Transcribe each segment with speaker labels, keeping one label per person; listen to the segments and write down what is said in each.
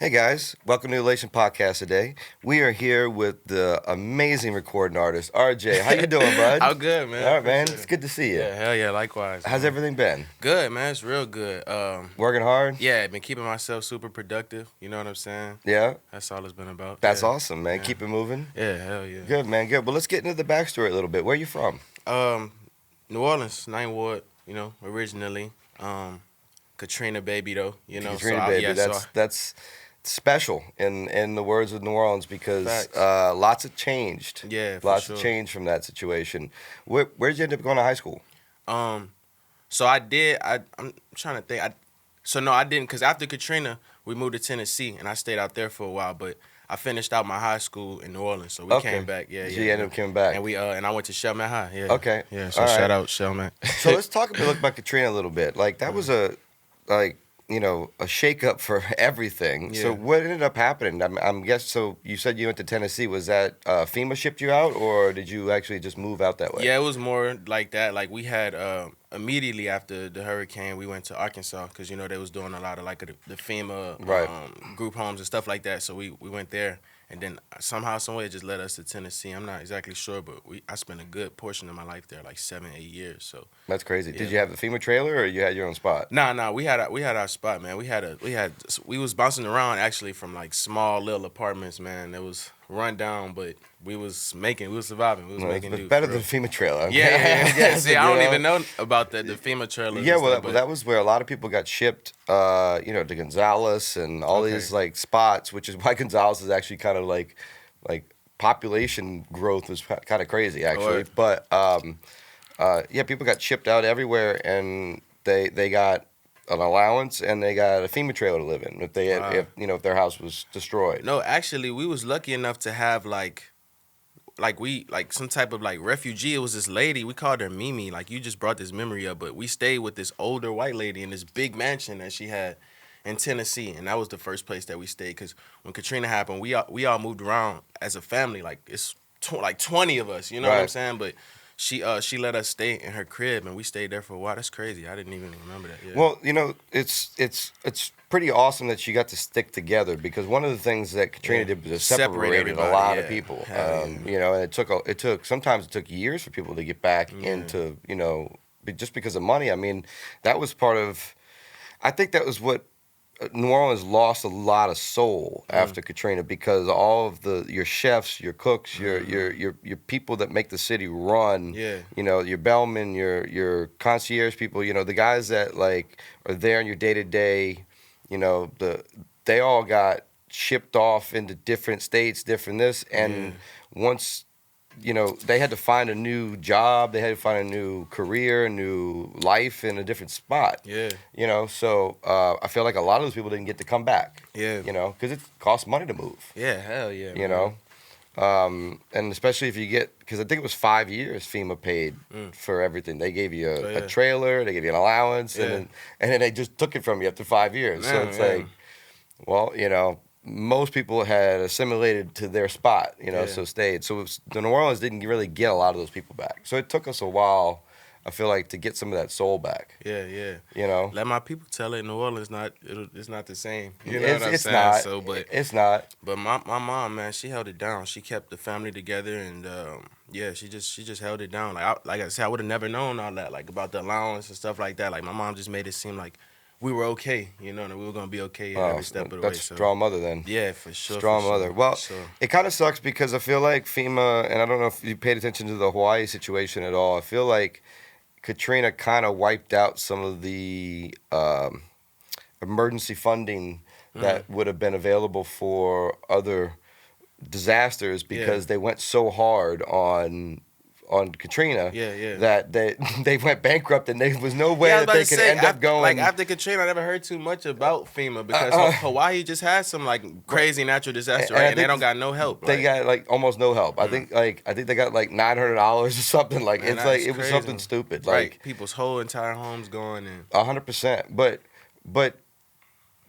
Speaker 1: Hey guys, welcome to Elation Podcast today. We are here with the amazing recording artist, RJ. How you doing, bud?
Speaker 2: I'm good, man.
Speaker 1: All right, man. It's good to see you.
Speaker 2: Yeah, hell yeah, likewise.
Speaker 1: How's
Speaker 2: man.
Speaker 1: everything been?
Speaker 2: Good, man. It's real good.
Speaker 1: Working hard?
Speaker 2: Yeah, I've been keeping myself super productive. You know what I'm saying?
Speaker 1: Yeah?
Speaker 2: That's all it's been about.
Speaker 1: That's
Speaker 2: yeah.
Speaker 1: awesome, man.
Speaker 2: Yeah.
Speaker 1: Keep it moving.
Speaker 2: Yeah, hell yeah.
Speaker 1: Good, man. Good. Well, let's get into the backstory a little bit. Where are you from?
Speaker 2: New Orleans, 9th Ward, originally. Katrina baby, though,
Speaker 1: Katrina baby. That's special in the words of New Orleans because lots have changed.
Speaker 2: Yeah,
Speaker 1: Lots
Speaker 2: for
Speaker 1: have
Speaker 2: sure.
Speaker 1: changed from that situation. Where'd you end up going to high school?
Speaker 2: So I did, I'm trying to think. I didn't, because after Katrina, we moved to Tennessee, and I stayed out there for a while, but I finished out my high school in New Orleans, so we came back. Yeah,
Speaker 1: So you ended up coming back.
Speaker 2: And I went to Shelman High. Yeah.
Speaker 1: Okay.
Speaker 2: Yeah. So
Speaker 1: All
Speaker 2: shout
Speaker 1: right.
Speaker 2: out Shelman.
Speaker 1: So let's talk about Katrina a little bit. Like that was a shakeup for everything.
Speaker 2: Yeah.
Speaker 1: So what ended up happening? I'm guessing. So you said you went to Tennessee. Was that FEMA shipped you out, or did you actually just move out that way?
Speaker 2: Yeah, it was more like that. Like we had immediately after the hurricane, we went to Arkansas because they was doing a lot of like the FEMA
Speaker 1: Right.
Speaker 2: Group homes and stuff like that. So we went there, and then somehow, some way, it just led us to Tennessee. I'm not exactly sure, but I spent a good portion of my life there, like 7-8 years. So
Speaker 1: That's crazy.
Speaker 2: Yeah.
Speaker 1: Did you have the FEMA trailer, or you had your own spot?
Speaker 2: Nah, we had our spot, man. We was bouncing around actually from like small little apartments, man. It was run down, but we was surviving. We was making
Speaker 1: It's
Speaker 2: do.
Speaker 1: better
Speaker 2: for
Speaker 1: than
Speaker 2: real.
Speaker 1: FEMA trailer.
Speaker 2: Yeah.
Speaker 1: Yes,
Speaker 2: See, I don't
Speaker 1: you know?
Speaker 2: even know about the FEMA trailers.
Speaker 1: Yeah,
Speaker 2: and
Speaker 1: well,
Speaker 2: stuff, but-
Speaker 1: that was where a lot of people got shipped, to Gonzales and all
Speaker 2: Okay.
Speaker 1: these like spots, which is why Gonzales is actually kind of like population growth was kind of crazy actually.
Speaker 2: Right.
Speaker 1: But people got shipped out everywhere, and they got an allowance and they got a FEMA trailer to live in if they
Speaker 2: Wow.
Speaker 1: if their house was destroyed.
Speaker 2: No, actually, we was lucky enough to have like some type of like refugee. It was this lady, we called her Mimi. Like, you just brought this memory up, but we stayed with this older white lady in this big mansion that she had in Tennessee, and that was the first place that we stayed. Because when Katrina happened, we all moved around as a family. Like it's like 20 of us, you know what I'm
Speaker 1: Right.
Speaker 2: saying? But she let us stay in her crib, and we stayed there for a while. That's crazy. I didn't even remember that. Yeah.
Speaker 1: Well, it's pretty awesome that you got to stick together, because one of the things that Katrina did was it
Speaker 2: Separate
Speaker 1: separated a
Speaker 2: everybody,
Speaker 1: lot of
Speaker 2: yeah.
Speaker 1: people.
Speaker 2: Hell yeah.
Speaker 1: And it took sometimes it took years for people to get back into just because of money. I mean, that was part of. I think that was what New Orleans lost a lot of soul after Katrina, because all of your chefs, your cooks, your people that make the city run,
Speaker 2: Yeah.
Speaker 1: your bellmen, your concierge people, the guys that like are there in your day to day, they all got shipped off into different states, different this, and once they had to find a new job, they had to find a new career, a new life in a different spot.
Speaker 2: Yeah.
Speaker 1: So I feel like a lot of those people didn't get to come back.
Speaker 2: Yeah.
Speaker 1: Because it costs money to move.
Speaker 2: Yeah, hell yeah.
Speaker 1: And especially if you because I think it was 5 years FEMA paid for everything. They gave you a trailer, they gave you an allowance, and then they just took it from you after 5 years. So it's like, well, most people had assimilated to their spot, so stayed. So the New Orleans didn't really get a lot of those people back. So it took us a while, I feel like, to get some of that soul back.
Speaker 2: Yeah. Let my people tell it. New Orleans it's not the same. You know
Speaker 1: It's-
Speaker 2: what I'm
Speaker 1: it's
Speaker 2: saying?
Speaker 1: not.
Speaker 2: So, but
Speaker 1: It's not.
Speaker 2: my mom, man, she held it down. She kept the family together, and she just held it down. Like I said, I would have never known all that, like about the allowance and stuff like that. Like my mom just made it seem like we were okay, and we were gonna be okay every step of the way.
Speaker 1: That's
Speaker 2: So.
Speaker 1: strong mother then.
Speaker 2: Yeah, for sure.
Speaker 1: Strong
Speaker 2: for
Speaker 1: mother.
Speaker 2: sure,
Speaker 1: Well,
Speaker 2: for sure.
Speaker 1: it kind of sucks because I feel like FEMA, and I don't know if you paid attention to the Hawaii situation at all. I feel like Katrina kind of wiped out some of the emergency funding that would have been available for other disasters, because they went so hard on Katrina that they went bankrupt, and there was no way that they could end up going.
Speaker 2: Like after Katrina, I never heard too much about FEMA because Hawaii just has some like crazy natural disaster, right? And they don't got no help.
Speaker 1: They got like almost no help. I think they got like $900 or something. Like
Speaker 2: Man,
Speaker 1: it's like
Speaker 2: that's
Speaker 1: it was
Speaker 2: crazy.
Speaker 1: something stupid.
Speaker 2: Right,
Speaker 1: Like
Speaker 2: people's whole entire homes going and
Speaker 1: 100%. But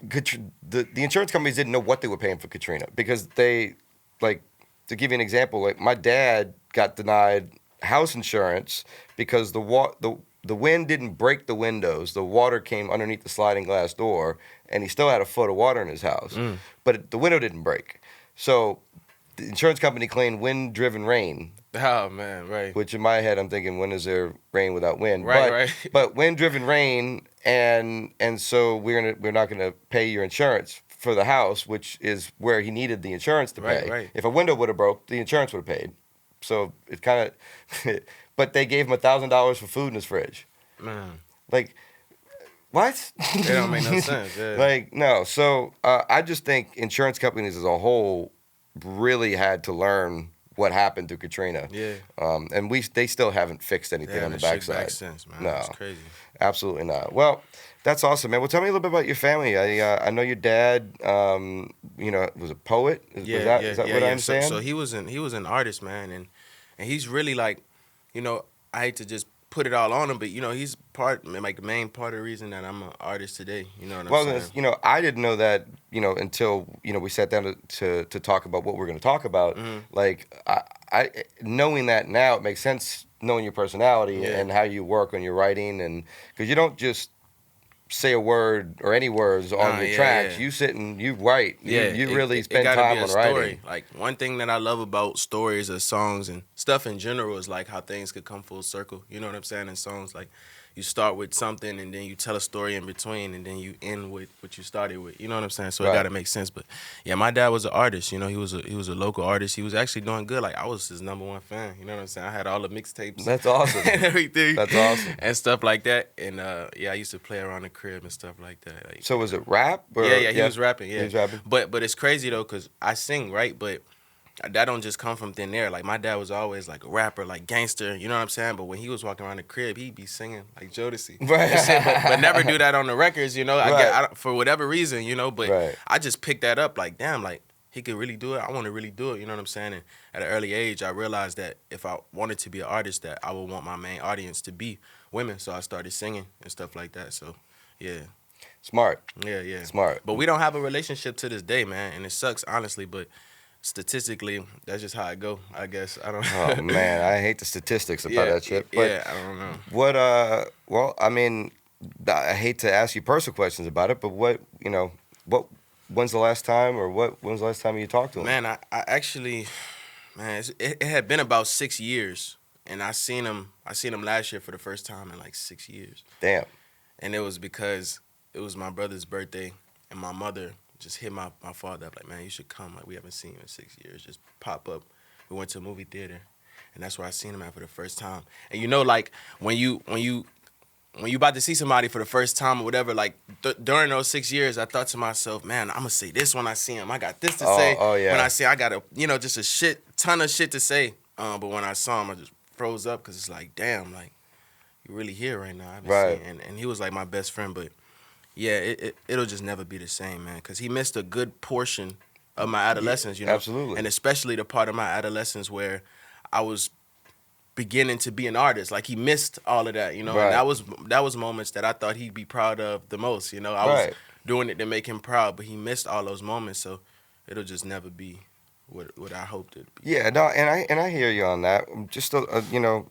Speaker 1: the insurance companies didn't know what they were paying for Katrina, because they, like, to give you an example, like my dad got denied house insurance because the wind didn't break the windows. The water came underneath the sliding glass door, and he still had a foot of water in his house. But the window didn't break. So the insurance company claimed wind-driven rain.
Speaker 2: Oh man, right.
Speaker 1: Which in my head, I'm thinking, when is there rain without wind?
Speaker 2: Right.
Speaker 1: But wind-driven rain, and so we're not gonna pay your insurance for the house, which is where he needed the insurance to pay.
Speaker 2: Right.
Speaker 1: If a window would have broke, the insurance would have paid. So it kind of, but they gave him $1,000 for food in his fridge.
Speaker 2: Man,
Speaker 1: Like, what?
Speaker 2: it don't make no sense. Yeah.
Speaker 1: Like, no. So I just think insurance companies as a whole really had to learn what happened to Katrina.
Speaker 2: Yeah.
Speaker 1: And they still haven't fixed anything on the backside.
Speaker 2: Makes sense, man.
Speaker 1: No,
Speaker 2: That's crazy.
Speaker 1: absolutely not. Well, that's awesome, man. Well, tell me a little bit about your family. I know your dad, was a poet. Is that what I understand?
Speaker 2: So he was an artist, man, and he's really like, I hate to just put it all on him, but he's the main part of the reason that I'm an artist today. You know what I'm saying?
Speaker 1: I didn't know that, until we sat down to talk about what we're going to talk about. Like, I knowing that now, it makes sense knowing your personality and how you work on your writing, and because you don't just say a word or any words on your tracks. You sit and you write. You really spend time on writing.
Speaker 2: Like, one thing that I love about stories or songs and stuff in general is like how things could come full circle. You know what I'm saying? In songs, like, you start with something and then you tell a story in between and then you end with what you started with. You know what I'm saying? So it gotta make sense. But yeah, my dad was an artist. He was a local artist. He was actually doing good. Like, I was his #1 fan. You know what I'm saying? I had all the mixtapes.
Speaker 1: That's awesome.
Speaker 2: And everything.
Speaker 1: That's awesome.
Speaker 2: And stuff like that. And I used to play around the crib and stuff like that. Like,
Speaker 1: so was it rap? Or,
Speaker 2: he was rapping. Yeah,
Speaker 1: he was rapping.
Speaker 2: But it's crazy though, cause I sing, right? But that don't just come from thin air. Like, my dad was always like a rapper, like gangster, you know what I'm saying? But when he was walking around the crib, he'd be singing like Jodeci.
Speaker 1: Right.
Speaker 2: But never do that on the records,
Speaker 1: Right.
Speaker 2: For whatever reason, but
Speaker 1: Right.
Speaker 2: I just picked that up like, damn, like, he could really do it. I want to really do it, you know what I'm saying? And at an early age, I realized that if I wanted to be an artist, that I would want my main audience to be women. So I started singing and stuff like that. So, yeah.
Speaker 1: Smart.
Speaker 2: Yeah.
Speaker 1: Smart.
Speaker 2: But we don't have a relationship to this day, man. And it sucks, honestly, but statistically, that's just how I go, I guess. I don't know.
Speaker 1: Oh, man, I hate the statistics about that shit. But
Speaker 2: I don't know.
Speaker 1: what, well, I mean, I hate to ask you personal questions about it, but when's the last time, or when's the last time you talked to him?
Speaker 2: Man, I actually, it had been about 6 years, and I seen him last year for the first time in like 6 years.
Speaker 1: Damn.
Speaker 2: And it was because it was my brother's birthday, and my mother just hit my father up like, man, you should come. Like, we haven't seen you in 6 years. Just pop up. We went to a movie theater, and that's where I seen him at for the first time. And like, when you about to see somebody for the first time or whatever, like, during those 6 years, I thought to myself, man, I'm gonna say this when I see him. I got this to say.
Speaker 1: Oh, yeah.
Speaker 2: When I see, I got just a ton of shit to say. But when I saw him, I just froze up because it's like, damn, like, you really here right now.
Speaker 1: Right.
Speaker 2: And he was like my best friend, but yeah, it'll just never be the same, man, because he missed a good portion of my adolescence,
Speaker 1: Absolutely.
Speaker 2: And especially the part of my adolescence where I was beginning to be an artist. Like, he missed all of that,
Speaker 1: Right.
Speaker 2: And that was moments that I thought he'd be proud of the most, I was doing it to make him proud, but he missed all those moments, so it'll just never be what I hoped it'd be.
Speaker 1: Yeah, no, and I hear you on that. Just a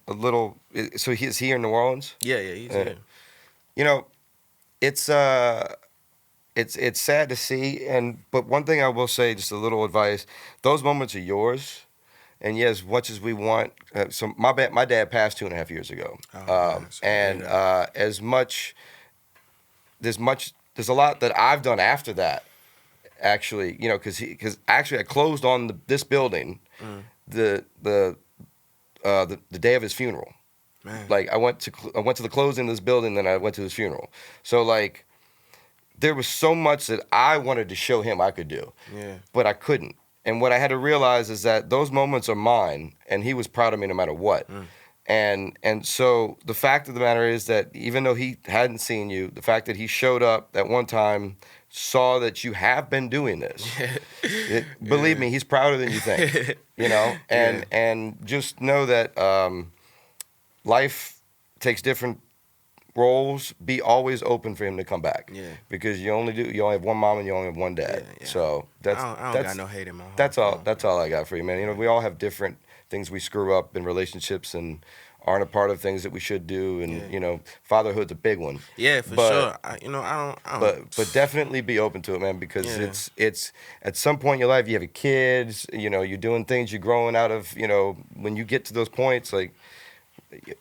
Speaker 1: little. So is he here in New Orleans?
Speaker 2: Yeah, he's here.
Speaker 1: It's sad to see, but one thing I will say, just a little advice: those moments are yours, and yes, as much as we want. So my dad passed 2.5 years ago, as much there's a lot that I've done after that. Actually, because actually I closed on this building the day of his funeral.
Speaker 2: Man.
Speaker 1: Like, I went to the closing of this building, then I went to his funeral. So, like, there was so much that I wanted to show him I could do, but I couldn't. And what I had to realize is that those moments are mine, and he was proud of me no matter what. And so the fact of the matter is that even though he hadn't seen you, the fact that he showed up that one time, saw that you have been doing this. Believe me, he's prouder than you think. And just know that life takes different roles. Be always open for him to come back. Yeah. Because you only have one mom and you only have one dad.
Speaker 2: Yeah.
Speaker 1: So
Speaker 2: I don't got no hate in my heart.
Speaker 1: That's all I got for you, man. We all have different things we screw up in relationships and aren't a part of things that we should do, and
Speaker 2: Yeah.
Speaker 1: you know, fatherhood's a big one.
Speaker 2: Yeah, for
Speaker 1: But
Speaker 2: sure. I don't.
Speaker 1: but definitely be open to it, man, because
Speaker 2: Yeah.
Speaker 1: it's at some point in your life you have kids, you know, you're doing things, you're growing out of, you know, when you get to those points, like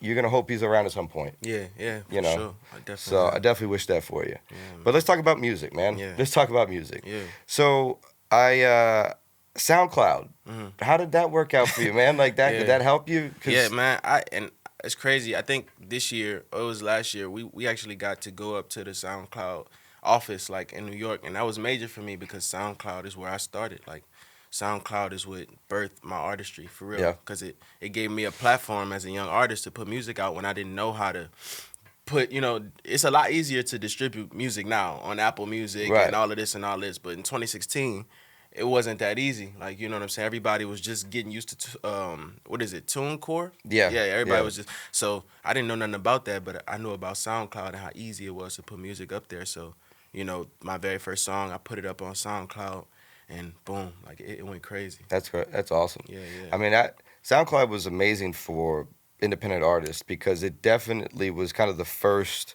Speaker 1: you're gonna hope he's around at some point.
Speaker 2: Yeah, for
Speaker 1: You know.
Speaker 2: sure. I definitely.
Speaker 1: So I
Speaker 2: am.
Speaker 1: definitely wish that for you.
Speaker 2: Yeah, man.
Speaker 1: But let's talk about music, man.
Speaker 2: Yeah.
Speaker 1: Let's talk about music.
Speaker 2: Yeah.
Speaker 1: So SoundCloud.
Speaker 2: Mhm.
Speaker 1: How did that work out for you, man? Like that?
Speaker 2: Yeah.
Speaker 1: Did that help you? 'Cause-
Speaker 2: Yeah, man. And it's crazy. I think this year, or it was last year, we actually got to go up to the SoundCloud office, like in New York, and that was major for me because SoundCloud is where I started. Like, SoundCloud is what birthed my artistry for real.
Speaker 1: Yeah.
Speaker 2: Because it gave me a platform as a young artist to put music out when I didn't know how to put. You know, it's a lot easier to distribute music now on Apple Music
Speaker 1: Right.
Speaker 2: and all of this and all this. But in 2016. It wasn't that easy. Like, you know what I'm saying? Everybody was just getting used to, what is it, TuneCore?
Speaker 1: Yeah.
Speaker 2: Yeah, everybody
Speaker 1: Yeah.
Speaker 2: was just, so I didn't know nothing about that, but I knew about SoundCloud and how easy it was to put music up there. So, you know, my very first song, I put it up on SoundCloud, and boom, like it went crazy.
Speaker 1: That's great. That's awesome.
Speaker 2: Yeah.
Speaker 1: I mean, SoundCloud was amazing for independent artists because it definitely was kind of the first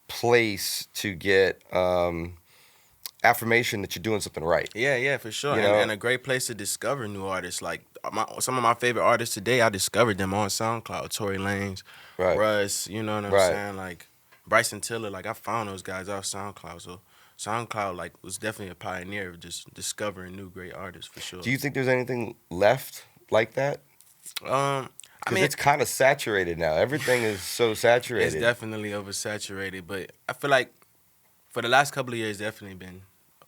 Speaker 1: place to get affirmation that you're doing something right.
Speaker 2: Yeah, for sure.
Speaker 1: You know?
Speaker 2: And a great place to discover new artists. Like, some of my favorite artists today, I discovered them on SoundCloud. Tory Lanez,
Speaker 1: Right.
Speaker 2: Russ, you know what I'm
Speaker 1: Right.
Speaker 2: saying? Like, Bryson Tiller, like, I found those guys off SoundCloud. So, SoundCloud, like, was definitely a pioneer of just discovering new great artists, for sure.
Speaker 1: Do you think there's anything left like that?
Speaker 2: I
Speaker 1: Because
Speaker 2: mean,
Speaker 1: it's kind of saturated now. Everything is so saturated.
Speaker 2: it's definitely oversaturated. But I feel like for the last couple of years, definitely been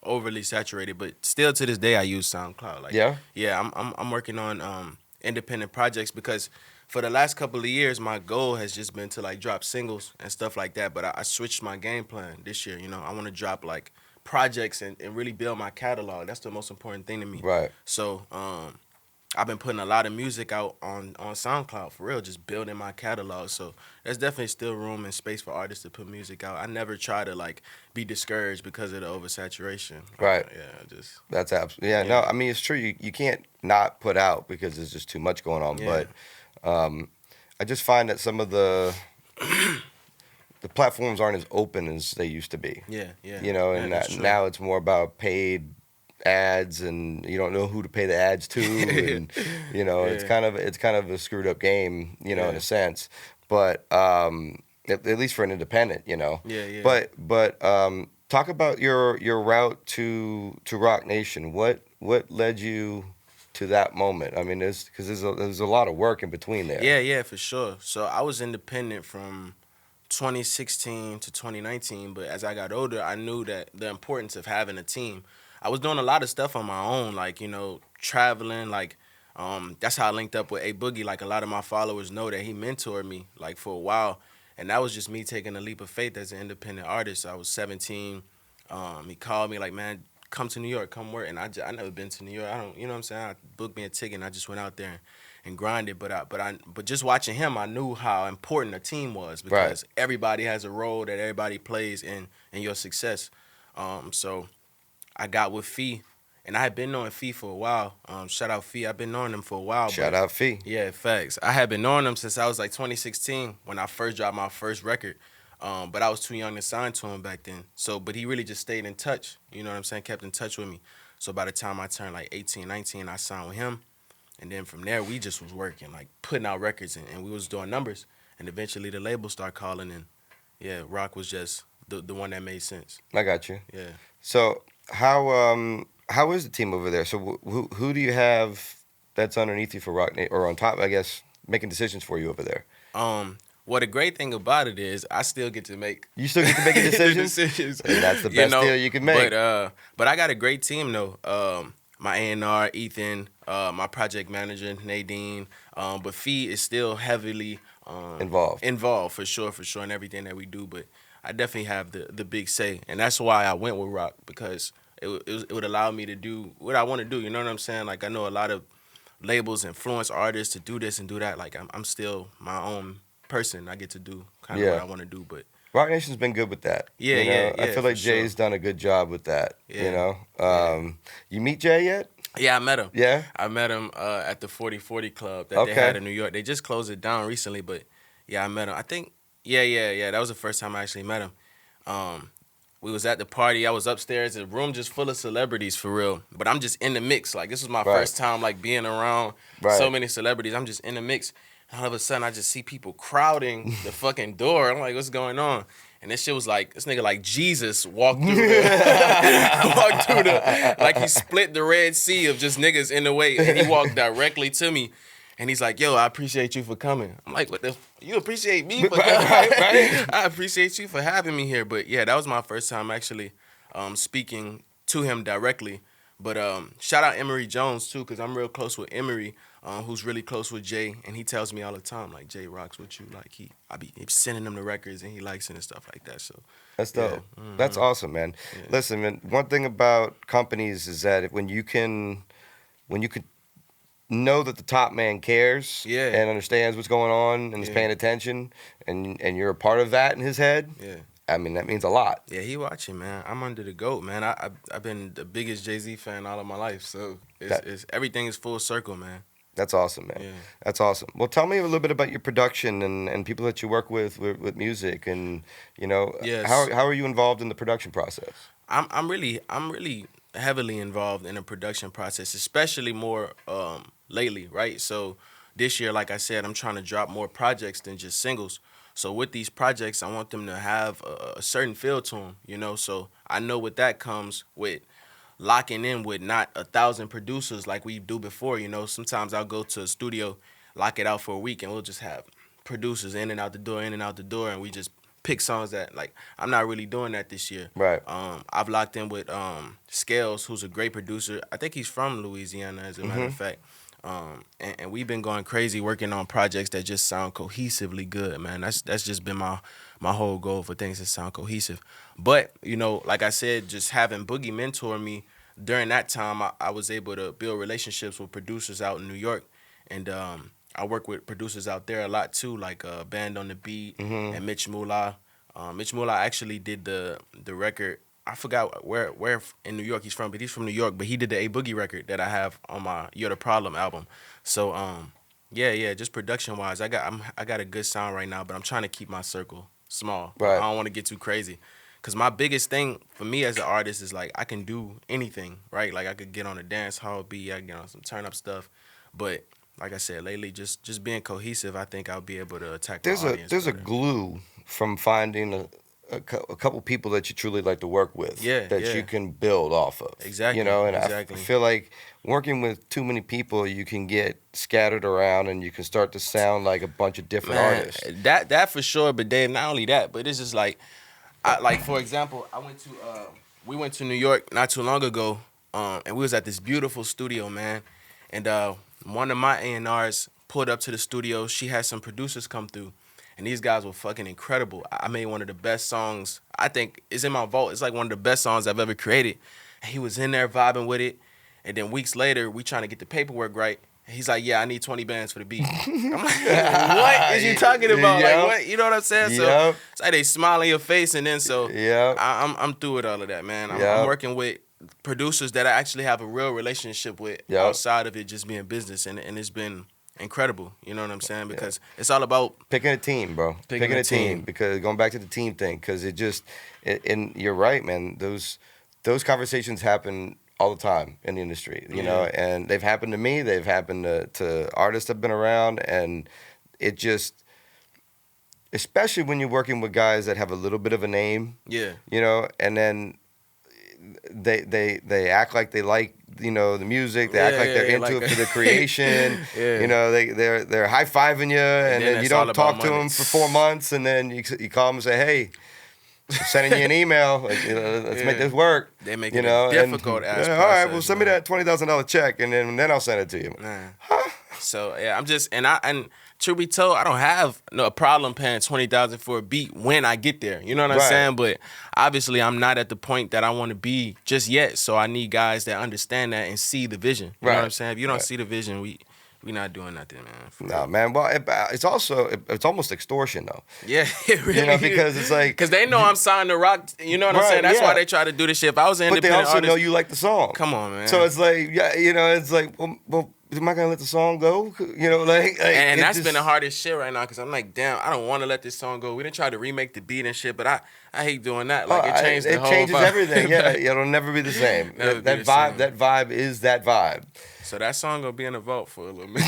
Speaker 2: overly saturated, but still to this day I use SoundCloud. Like,
Speaker 1: Yeah?
Speaker 2: I'm working on independent projects because for the last couple of years my goal has just been to like drop singles and stuff like that. But I switched my game plan this year. You know, I want to drop like projects and really build my catalog. That's the most important thing to me.
Speaker 1: Right.
Speaker 2: So I've been putting a lot of music out on SoundCloud for real, just building my catalog. So there's definitely still room and space for artists to put music out. I never try to like be discouraged because of the oversaturation.
Speaker 1: Right.
Speaker 2: Just
Speaker 1: That's absolutely, yeah, no, I mean, it's true. You can't not put out because there's just too much going on.
Speaker 2: Yeah.
Speaker 1: But I just find that some of the platforms aren't as open as they used to be.
Speaker 2: yeah.
Speaker 1: You know, and
Speaker 2: that's true.
Speaker 1: now it's more about paid ads, and you don't know who to pay the ads to, and you know, it's kind of a screwed up game, you know, in
Speaker 2: Yeah.
Speaker 1: a sense. But at least for an independent, you know.
Speaker 2: Yeah.
Speaker 1: But talk about your route to Rock Nation. What led you to that moment? I mean, there's a lot of work in between there.
Speaker 2: Yeah, for sure. So I was independent from 2016 to 2019, but as I got older, I knew that the importance of having a team. I was doing a lot of stuff on my own, like, you know, traveling, like, that's how I linked up with A Boogie. Like, a lot of my followers know that he mentored me, like, for a while, and that was just me taking a leap of faith as an independent artist. I was 17. He called me, like, man, come to New York, come work, and I never been to New York. I don't, you know what I'm saying? I booked me a ticket, and I just went out there and grinded. But just watching him, I knew how important a team was because everybody has a role that everybody plays in your success. So I got with Fee, and I had been knowing Fee for a while. Shout out Fee, I've been knowing him for a while.
Speaker 1: Shout out Fee.
Speaker 2: Yeah, facts. I had been knowing him since I was like 2016 when I first dropped my first record. But I was too young to sign to him back then. So, but he really just stayed in touch. You know what I'm saying? Kept in touch with me. So by the time I turned like 18, 19, I signed with him. And then from there, we just was working, like putting out records, and we was doing numbers. And eventually the label started calling, and yeah, Rock was just the one that made sense.
Speaker 1: I got you.
Speaker 2: Yeah.
Speaker 1: So how is the team over there? So who do you have that's underneath you for Rock Nation, or on top, I guess, making decisions for you over there?
Speaker 2: Well, the great thing about it is I still get to make.
Speaker 1: You still get to make decisions? And that's the best deal you can make.
Speaker 2: But I got a great team though. My A&R, Ethan, my project manager, Nadine. But Fee is still heavily involved for sure in everything that we do. But I definitely have the big say, and that's why I went with Rock, because it would allow me to do what I want to do. You know what I'm saying? Like, I know a lot of labels influence artists to do this and do that. Like, I'm still my own person. I get to do kind of what I want to do. But
Speaker 1: Rock Nation's been good with that.
Speaker 2: Yeah,
Speaker 1: you know?
Speaker 2: yeah,
Speaker 1: I feel like
Speaker 2: for
Speaker 1: Jay's
Speaker 2: sure.
Speaker 1: done a good job with that.
Speaker 2: Yeah.
Speaker 1: You know, you meet Jay yet?
Speaker 2: Yeah, I met him.
Speaker 1: Yeah.
Speaker 2: I met him at the 4040 Club that they had in New York. They just closed it down recently, but Yeah, I met him. I think, yeah. That was the first time I actually met him. We was at the party. I was upstairs. The room just full of celebrities for real. But I'm just in the mix. Like, this was my first time, like, being around so many celebrities. I'm just in the mix. And all of a sudden, I just see people crowding the fucking door. I'm like, what's going on? And this shit was like, this nigga like Jesus walked through the, like he split the Red Sea of just niggas in the way. And he walked directly to me. And he's like, yo, I appreciate you for coming. I'm like, what the, you appreciate me for coming? Right? I appreciate you for having me here. But yeah, that was my first time actually speaking to him directly. But shout out Emery Jones too, because I'm real close with Emery, who's really close with Jay. And he tells me all the time, like, Jay rocks with you. Like, I be sending him the records and he likes it and stuff like that. So
Speaker 1: that's dope.
Speaker 2: Yeah. Mm-hmm.
Speaker 1: That's awesome, man. Yeah. Listen, man, one thing about companies is that when you could know that the top man cares and understands what's going on and is paying attention and you're a part of that in his head, I mean, that means a lot.
Speaker 2: Yeah, he watching, man. I'm under the GOAT, man. I've been the biggest Jay-Z fan all of my life, so it's everything is full circle, man.
Speaker 1: That's awesome, man. Yeah. That's awesome. Well, tell me a little bit about your production and people that you work with music, and you know, how are you involved in the production process?
Speaker 2: I'm really heavily involved in the production process, especially more lately, right? So this year, like I said, I'm trying to drop more projects than just singles. So with these projects, I want them to have a certain feel to them, you know? So I know what that comes with locking in with not 1,000 producers like we do before, you know? Sometimes I'll go to a studio, lock it out for a week, and we'll just have producers in and out the door, and we just pick songs that, like, I'm not really doing that this year.
Speaker 1: Right.
Speaker 2: I've locked in with Scales, who's a great producer. I think he's from Louisiana, as a matter of fact. And we've been going crazy working on projects that just sound cohesively good, man. That's just been my whole goal, for things that sound cohesive. But, you know, like I said, just having Boogie mentor me, during that time, I was able to build relationships with producers out in New York. And I work with producers out there a lot too, like Band on the Beat and Mitch Moolah. Mitch Moolah actually did the record. I forgot where in New York he's from, but he's from New York. But he did the A Boogie record that I have on my You're the Problem album. So just production wise, I got a good sound right now, but I'm trying to keep my circle small.
Speaker 1: Right.
Speaker 2: I don't want to get too crazy. Cause my biggest thing for me as an artist is, like, I can do anything, right? Like, I could get on a dance hall beat, I can get on some turn up stuff, but like I said, lately, just being cohesive, I think I'll be able to attack the audience.
Speaker 1: There's a glue from finding a couple people that you truly like to work with that you can build off of.
Speaker 2: Exactly.
Speaker 1: You know, and
Speaker 2: exactly.
Speaker 1: I feel like working with too many people, you can get scattered around and you can start to sound like a bunch of different artists.
Speaker 2: That for sure, but Dave, not only that, but it's just like, for example, we went to New York not too long ago, and we was at this beautiful studio, man, and one of my A&Rs pulled up to the studio. She had some producers come through, and these guys were fucking incredible. I made one of the best songs, I think, it's in my vault. It's like one of the best songs I've ever created. And he was in there vibing with it, and then weeks later, we trying to get the paperwork right. And he's like, yeah, I need 20 bands for the beat. I'm like, what is you talking about?
Speaker 1: Yep.
Speaker 2: Like, what? You know what I'm saying? So it's like they smile in your face, and then I'm through with all of that, man. I'm working with producers that I actually have a real relationship with outside of it just being business, and it's been incredible. You know what I'm saying? Because it's all about
Speaker 1: picking a team, bro. Picking a team. Because going back to the team thing, because and you're right, man. Those conversations happen all the time in the industry, you know, and they've happened to me. They've happened to artists that have been around, and it just, especially when you're working with guys that have a little bit of a name, you know, and then they act like they like, you know, the music. They act like they're into it for the creation. You know, they're high fiving you, and then you don't talk to them for 4 months, and then you call them and say, hey, I'm sending you an email. Like, you know, let's make this work.
Speaker 2: They make it a difficult ass process.
Speaker 1: All right, well, send me that $20,000 check, and then I'll send it to you.
Speaker 2: Huh? So I'm just and truth be told, I don't have a problem paying $20,000 for a beat when I get there. You know what I'm saying? But obviously, I'm not at the point that I want to be just yet. So I need guys that understand that and see the vision. You know what I'm saying? If you don't see the vision, we not doing nothing, man.
Speaker 1: No, man. Well, it's almost extortion, though.
Speaker 2: Yeah, it really.
Speaker 1: You know, because it's like,
Speaker 2: because they know I'm signed to rock. You know what I'm saying? That's why they try to do this shit. If I was an independent
Speaker 1: but they also
Speaker 2: artist,
Speaker 1: know you like the song.
Speaker 2: Come on, man.
Speaker 1: So it's like, you know, it's like, well, am I gonna let the song go? You know, like
Speaker 2: and that's been the hardest shit right now because I'm like, damn, I don't want to let this song go. We didn't try to remake the beat and shit, but I hate doing that. Like it changed the whole vibe. It changes
Speaker 1: everything. Yeah, it'll never be the same. That vibe is that vibe.
Speaker 2: So that song gonna be in the vault for a little bit.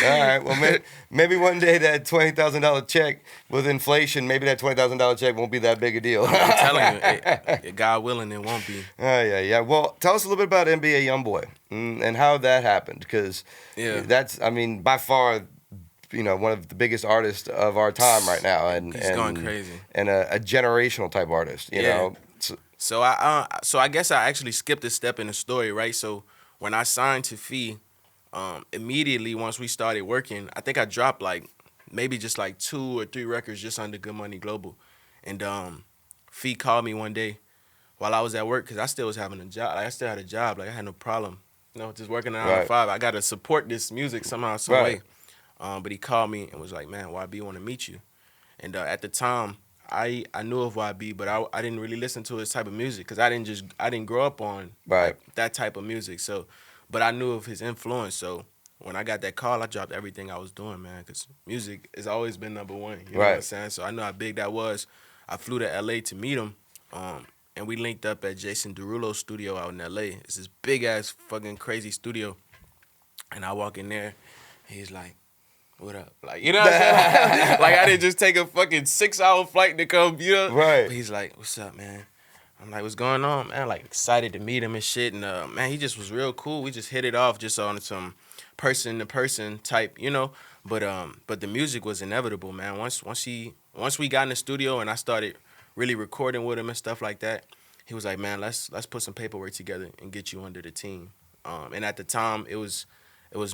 Speaker 1: All right. Well, maybe one day that $20,000 check with inflation, maybe that $20,000 check won't be that big a deal.
Speaker 2: I'm telling you, God willing, it won't be.
Speaker 1: Yeah. Well, tell us a little bit about NBA YoungBoy and how that happened, because that's, I mean, by far, you know, one of the biggest artists of our time right now, and
Speaker 2: he's going crazy,
Speaker 1: and a generational type artist. You know.
Speaker 2: So I guess I actually skipped a step in the story, right? So when I signed to Fee, immediately once we started working, I think I dropped maybe just 2 or 3 records just under Good Money Global, and Fee called me one day while I was at work because I still was having a job. I still had a job. I had no problem, just working 9 to 5. I got to support this music somehow, some way. But he called me and was like, "Man, YB want to meet you," and at the time. I knew of YB, but I didn't really listen to his type of music because I didn't grow up on that type of music. So, but I knew of his influence. So when I got that call, I dropped everything I was doing, man, because music has always been number one. You know what I'm saying? So I knew how big that was. I flew to LA to meet him, and we linked up at Jason Derulo's studio out in LA. It's this big ass fucking crazy studio, and I walk in there, he's like, "What up?" You know what I'm saying? I didn't just take a fucking 6-hour flight to come,
Speaker 1: Right.
Speaker 2: But he's like, "What's up, man?" I'm like, "What's going on, man?" Excited to meet him and shit. And, man, he just was real cool. We just hit it off just on some person-to-person type, But the music was inevitable, man. Once we got in the studio and I started really recording with him and stuff like that, he was like, "Man, let's put some paperwork together and get you under the team." And at the time, it was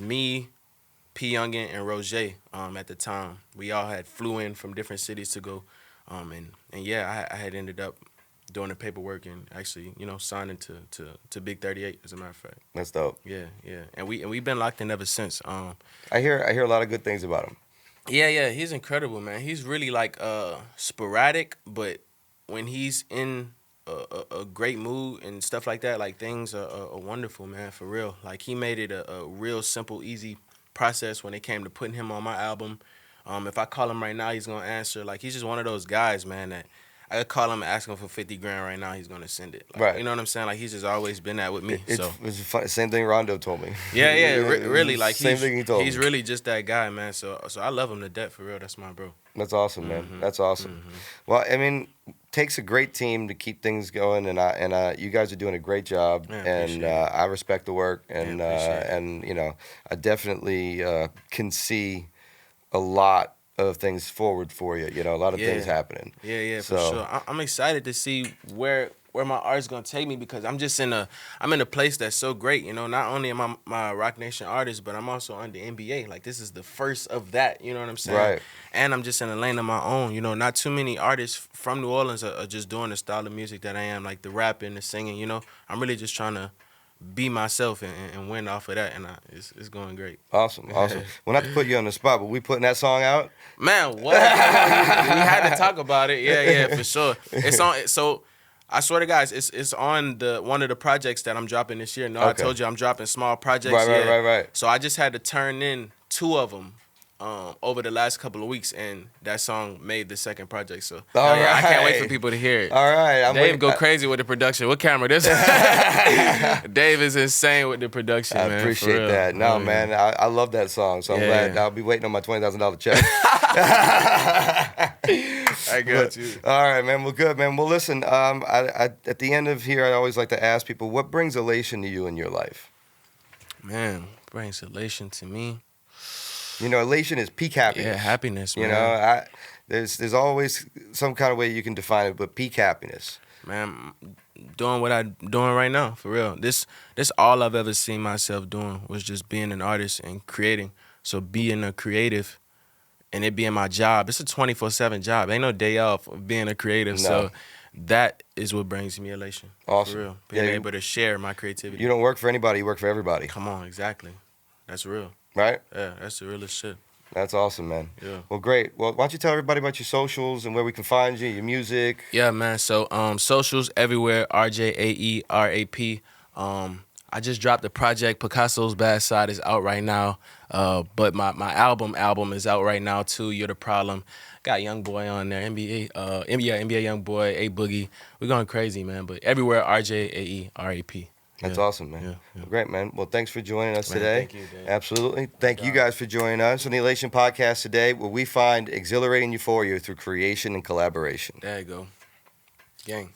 Speaker 2: me, P. Youngin, and RJAE. At the time, we all had flew in from different cities to go, and I had ended up doing the paperwork and actually, signing to Big 38. As a matter of fact,
Speaker 1: that's dope.
Speaker 2: Yeah, and we've been locked in ever since.
Speaker 1: I hear a lot of good things about him.
Speaker 2: Yeah, he's incredible, man. He's really sporadic, but when he's in a great mood and stuff like that, things are wonderful, man. For real, he made it a real simple, easy process when it came to putting him on my album. If I call him right now, he's gonna answer. He's just one of those guys, man, that I could call him and ask him for $50,000 right now, he's gonna send it.
Speaker 1: Right.
Speaker 2: You know what I'm saying? He's just always been that with me.
Speaker 1: It's fun, same thing Rondo told me.
Speaker 2: Yeah, really.
Speaker 1: Same thing he told me.
Speaker 2: He's really just that guy, man. So I love him to death, for real. That's my bro.
Speaker 1: That's awesome, man.
Speaker 2: Mm-hmm.
Speaker 1: That's awesome.
Speaker 2: Mm-hmm.
Speaker 1: Well, I mean, takes a great team to keep things going, and you guys are doing a great job, and I respect the work, and I definitely can see a lot of things forward for you. A lot of things happening.
Speaker 2: Yeah, for sure. I'm excited to see where my art's gonna take me because I'm in a place that's so great. Not only am I a Rock Nation artist, but I'm also under NBA. This is the first of that. You know what I'm saying?
Speaker 1: Right.
Speaker 2: And I'm just in a lane of my own. Not too many artists from New Orleans are just doing the style of music that I am, like the rapping, the singing. I'm really just trying to be myself and win off of that, and it's going great.
Speaker 1: Awesome. Well, not to put you on the spot, but we putting that song out?
Speaker 2: Man, what? We had to talk about it. Yeah, for sure. It's on. So I swear to guys, it's on one of the projects that I'm dropping this year. No, okay. I told you I'm dropping small projects.
Speaker 1: Right.
Speaker 2: So I just had to turn in 2 of them over the last couple of weeks, and that song made the second project. So I can't wait for people to hear it.
Speaker 1: All right.
Speaker 2: Dave go crazy with the production. What camera this? Dave is insane with the production, man.
Speaker 1: I appreciate that. No, man, I love that song, so I'm glad. I'll be waiting on my $20,000 check.
Speaker 2: I got you.
Speaker 1: All right, man. Well, good, man. Well, listen, at the end of here, I always like to ask people, what brings elation to you in your life?
Speaker 2: Man, what brings elation to me?
Speaker 1: Elation is peak happiness.
Speaker 2: Yeah, happiness, man.
Speaker 1: There's always some kind of way you can define it, but peak happiness.
Speaker 2: Man, doing what I'm doing right now, for real. This all I've ever seen myself doing was just being an artist and creating. So being a creative and it being my job, it's a 24/7 job. Ain't no day off of being a creative. No. So that is what brings me elation.
Speaker 1: Awesome.
Speaker 2: For real. Being able to share my creativity.
Speaker 1: You don't work for anybody, you work for everybody.
Speaker 2: Come on, exactly. That's real.
Speaker 1: Right?
Speaker 2: Yeah, that's the realest shit.
Speaker 1: That's awesome, man.
Speaker 2: Yeah.
Speaker 1: Well, great. Well, why don't you tell everybody about your socials and where we can find you, your music?
Speaker 2: Yeah, man. So socials everywhere, RJAE, RAP. I just dropped the project. Picasso's Bad Side is out right now. But my album is out right now too. You're the Problem. Got YoungBoy on there. NBA YoungBoy, A Boogie. We're going crazy, man. But everywhere, RJAE, RAP.
Speaker 1: That's awesome, man.
Speaker 2: Yeah.
Speaker 1: Great, man. Well, thanks for joining us today.
Speaker 2: Thank you, Dan.
Speaker 1: Absolutely. Thank you guys for joining us on the Elation Podcast today, where we find exhilarating euphoria through creation and collaboration.
Speaker 2: There you go. Gang.